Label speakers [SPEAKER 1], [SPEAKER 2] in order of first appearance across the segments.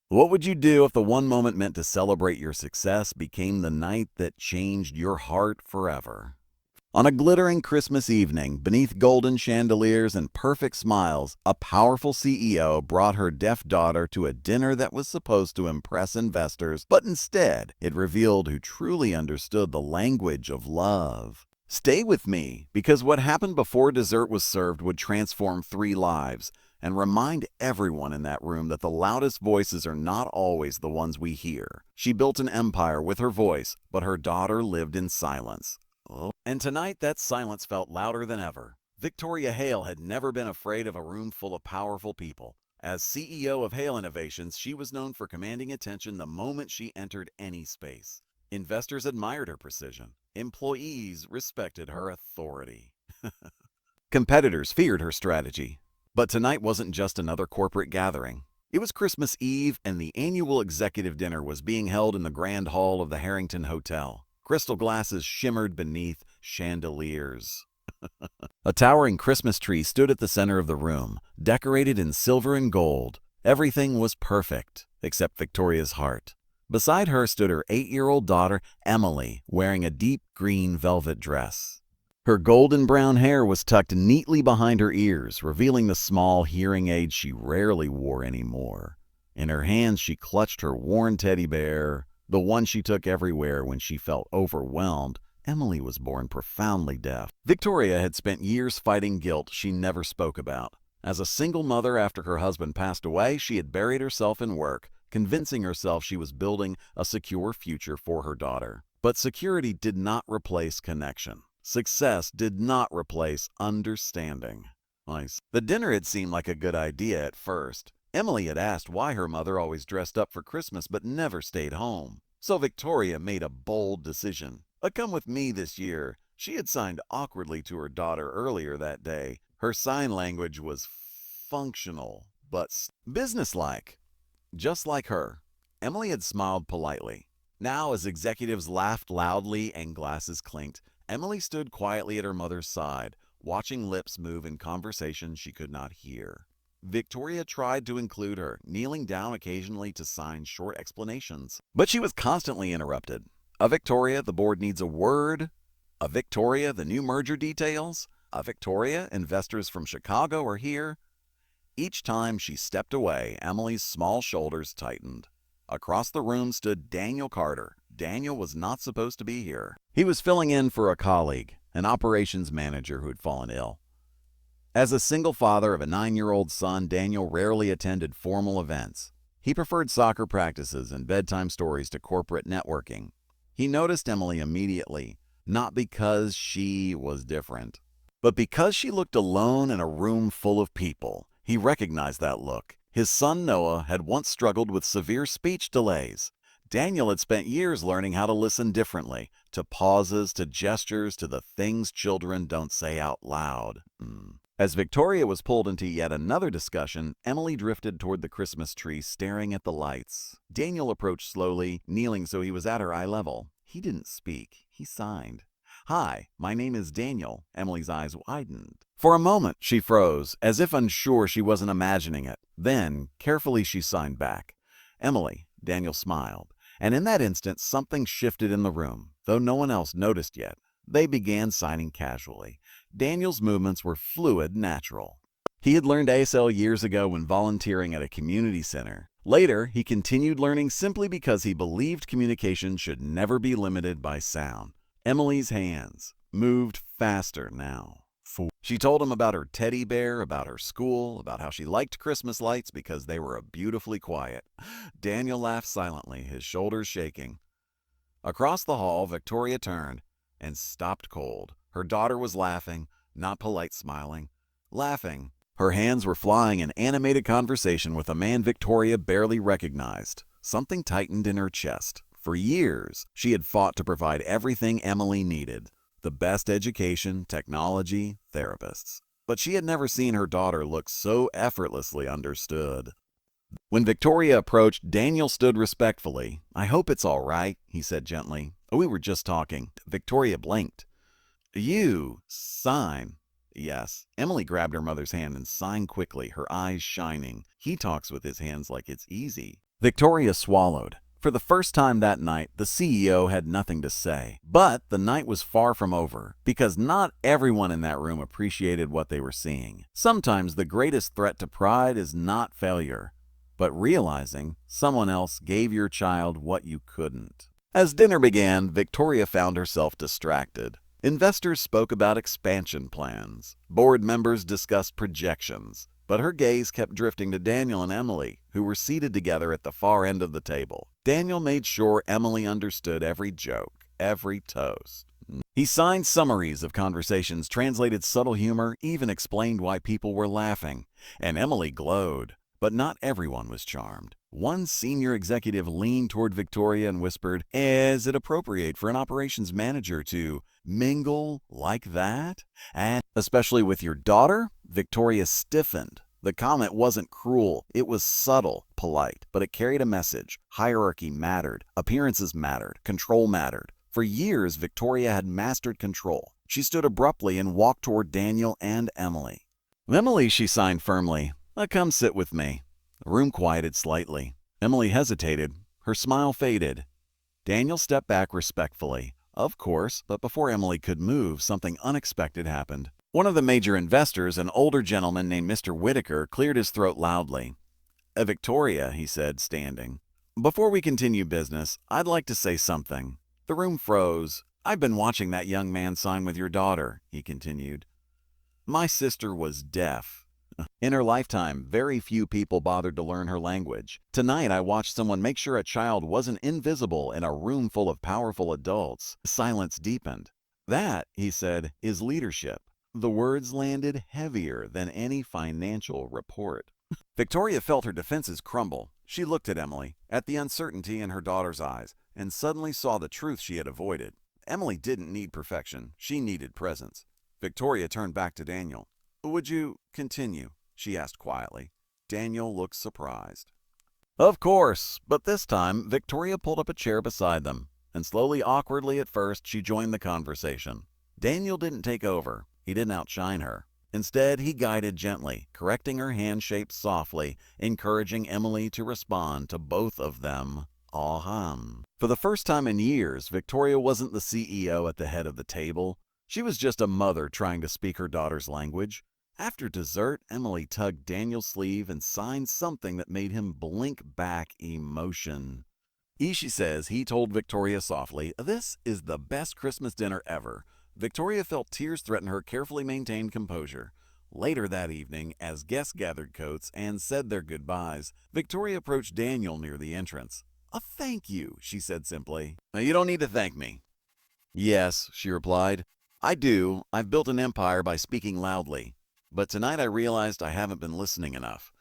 [SPEAKER 1] What would you do if the one moment meant to celebrate your success became the night that changed your heart forever? On a glittering Christmas evening, beneath golden chandeliers and perfect smiles, a powerful CEO brought her deaf daughter to a dinner that was supposed to impress investors, but instead, it revealed who truly understood the language of love. Stay with me, because what happened before dessert was served would transform 3 lives and remind everyone in that room that the loudest voices are not always the ones we hear. She built an empire with her voice, but her daughter lived in silence. Oh. And tonight, that silence felt louder than ever. Victoria Hale had never been afraid of a room full of powerful people. As CEO of Hale Innovations, she was known for commanding attention the moment she entered any space. Investors admired her precision. Employees respected her authority. Competitors feared her strategy. But tonight wasn't just another corporate gathering. It was Christmas Eve, and the annual executive dinner was being held in the grand hall of the Harrington Hotel. Crystal glasses shimmered beneath chandeliers. A towering Christmas tree stood at the center of the room, decorated in silver and gold. Everything was perfect, except Victoria's heart. Beside her stood her 8-year-old daughter, Emily, wearing a deep green velvet dress. Her golden brown hair was tucked neatly behind her ears, revealing the small hearing aid she rarely wore anymore. In her hands, she clutched her worn teddy bear, the one she took everywhere when she felt overwhelmed. Emily was born profoundly deaf. Victoria had spent years fighting guilt she never spoke about. As a single mother after her husband passed away, she had buried herself in work, convincing herself she was building a secure future for her daughter. But security did not replace connection. Success did not replace understanding. The dinner had seemed like a good idea at first. Emily had asked why her mother always dressed up for Christmas but never stayed home. So Victoria made a bold decision. Come with me this year. She had signed awkwardly to her daughter earlier that day. Her sign language was functional, but businesslike. Just like her, Emily had smiled politely. Now, as executives laughed loudly and glasses clinked, Emily stood quietly at her mother's side, watching lips move in conversation she could not hear. Victoria tried to include her, kneeling down occasionally to sign short explanations. But she was constantly interrupted. Victoria, the board needs a word. Victoria, the new merger details. Victoria, investors from Chicago are here. Each time she stepped away, Emily's small shoulders tightened. Across the room stood Daniel Carter. Daniel was not supposed to be here. He was filling in for a colleague, an operations manager who had fallen ill. As a single father of a 9-year-old son, Daniel rarely attended formal events. He preferred soccer practices and bedtime stories to corporate networking. He noticed Emily immediately, not because she was different, but because she looked alone in a room full of people. He recognized that look. His son Noah had once struggled with severe speech delays. Daniel had spent years learning how to listen differently, to pauses, to gestures, to the things children don't say out loud. As Victoria was pulled into yet another discussion, Emily drifted toward the Christmas tree, staring at the lights. Daniel approached slowly, kneeling so he was at her eye level. He didn't speak. He signed. "Hi, my name is Daniel." Emily's eyes widened. For a moment, she froze, as if unsure she wasn't imagining it. Then, carefully, she signed back. "Emily." Daniel smiled. And in that instant, something shifted in the room, though no one else noticed yet. They began signing casually. Daniel's movements were fluid, natural. He had learned ASL years ago when volunteering at a community center. Later, he continued learning simply because he believed communication should never be limited by sound. Emily's hands moved faster now. She told him about her teddy bear, about her school, about how she liked Christmas lights because they were beautifully quiet. Daniel laughed silently, his shoulders shaking. Across the hall, Victoria turned and stopped cold. Her daughter was laughing, not polite smiling. Laughing. Her hands were flying in animated conversation with a man Victoria barely recognized. Something tightened in her chest. For years, she had fought to provide everything Emily needed. The best education, technology, therapists. But she had never seen her daughter look so effortlessly understood. When Victoria approached, Daniel stood respectfully. "I hope it's all right," he said gently. "We were just talking." Victoria blinked. "You sign." "Yes." Emily grabbed her mother's hand and signed quickly, her eyes shining. "He talks with his hands like it's easy." Victoria swallowed. For the first time that night, the CEO had nothing to say. But the night was far from over, because not everyone in that room appreciated what they were seeing. Sometimes the greatest threat to pride is not failure, but realizing someone else gave your child what you couldn't. As dinner began, Victoria found herself distracted. Investors spoke about expansion plans. Board members discussed projections. But her gaze kept drifting to Daniel and Emily, who were seated together at the far end of the table. Daniel made sure Emily understood every joke, every toast. He signed summaries of conversations, translated subtle humor, even explained why people were laughing. And Emily glowed. But not everyone was charmed. One senior executive leaned toward Victoria and whispered, "Is it appropriate for an operations manager to mingle like that? And especially with your daughter?" Victoria stiffened. The comment wasn't cruel. It was subtle, polite, but it carried a message. Hierarchy mattered. Appearances mattered. Control mattered. For years, Victoria had mastered control. She stood abruptly and walked toward Daniel and Emily. "Emily," she signed firmly, "come sit with me." The room quieted slightly. Emily hesitated. Her smile faded. Daniel stepped back respectfully. Of course, but before Emily could move, something unexpected happened. One of the major investors, an older gentleman named Mr. Whitaker, cleared his throat loudly. "Victoria," he said, standing, "before we continue business, I'd like to say something." The room froze. "I've been watching that young man sign with your daughter," he continued. "My sister was deaf. In her lifetime, very few people bothered to learn her language. Tonight, I watched someone make sure a child wasn't invisible in a room full of powerful adults." Silence deepened. "That," he said, "is leadership." The words landed heavier than any financial report. Victoria felt her defenses crumble. She looked at Emily, at the uncertainty in her daughter's eyes, and suddenly saw the truth she had avoided. Emily didn't need perfection. She needed presence. Victoria turned back to Daniel. "Would you continue?" she asked quietly. Daniel looked surprised. "Of course," but this time, Victoria pulled up a chair beside them, and slowly, awkwardly at first, she joined the conversation. Daniel didn't take over. He didn't outshine her. Instead, he guided gently, correcting her hand shape softly, encouraging Emily to respond to both of them. Aham. For the first time in years, Victoria wasn't the CEO at the head of the table. She was just a mother trying to speak her daughter's language. After dessert, Emily tugged Daniel's sleeve and signed something that made him blink back emotion. She says he told Victoria softly, "This is the best Christmas dinner ever." Victoria felt tears threaten her carefully maintained composure. Later that evening, as guests gathered coats and said their goodbyes, Victoria approached Daniel near the entrance. "A thank you," she said simply. "You don't need to thank me." "Yes," she replied. "I do. I've built an empire by speaking loudly. But tonight I realized I haven't been listening enough."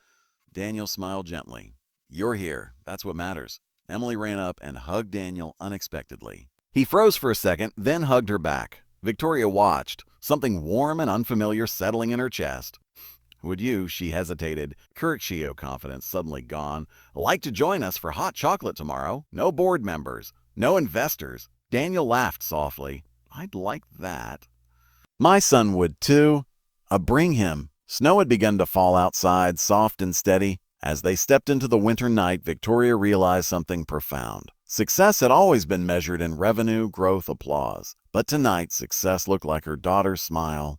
[SPEAKER 1] Daniel smiled gently. "You're here. That's what matters." Emily ran up and hugged Daniel unexpectedly. He froze for a second, then hugged her back. Victoria watched, something warm and unfamiliar settling in her chest. "Would you," she hesitated, Kirkshio confidence suddenly gone, "like to join us for hot chocolate tomorrow? No board members, no investors." Daniel laughed softly. "I'd like that." "My son would too." Bring him." Snow had begun to fall outside, soft and steady. As they stepped into the winter night, Victoria realized something profound. Success had always been measured in revenue, growth, applause. But tonight, success looked like her daughter's smile.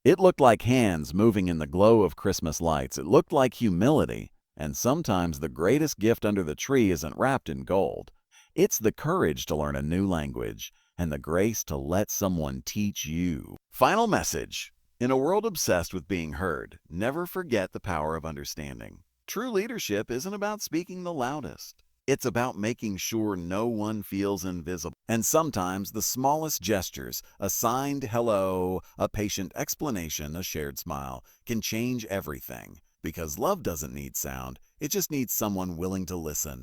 [SPEAKER 1] It looked like hands moving in the glow of Christmas lights. It looked like humility. And sometimes the greatest gift under the tree isn't wrapped in gold. It's the courage to learn a new language and the grace to let someone teach you. Final message. In a world obsessed with being heard, never forget the power of understanding. True leadership isn't about speaking the loudest. It's about making sure no one feels invisible. And sometimes the smallest gestures, a signed hello, a patient explanation, a shared smile, can change everything. Because love doesn't need sound, it just needs someone willing to listen.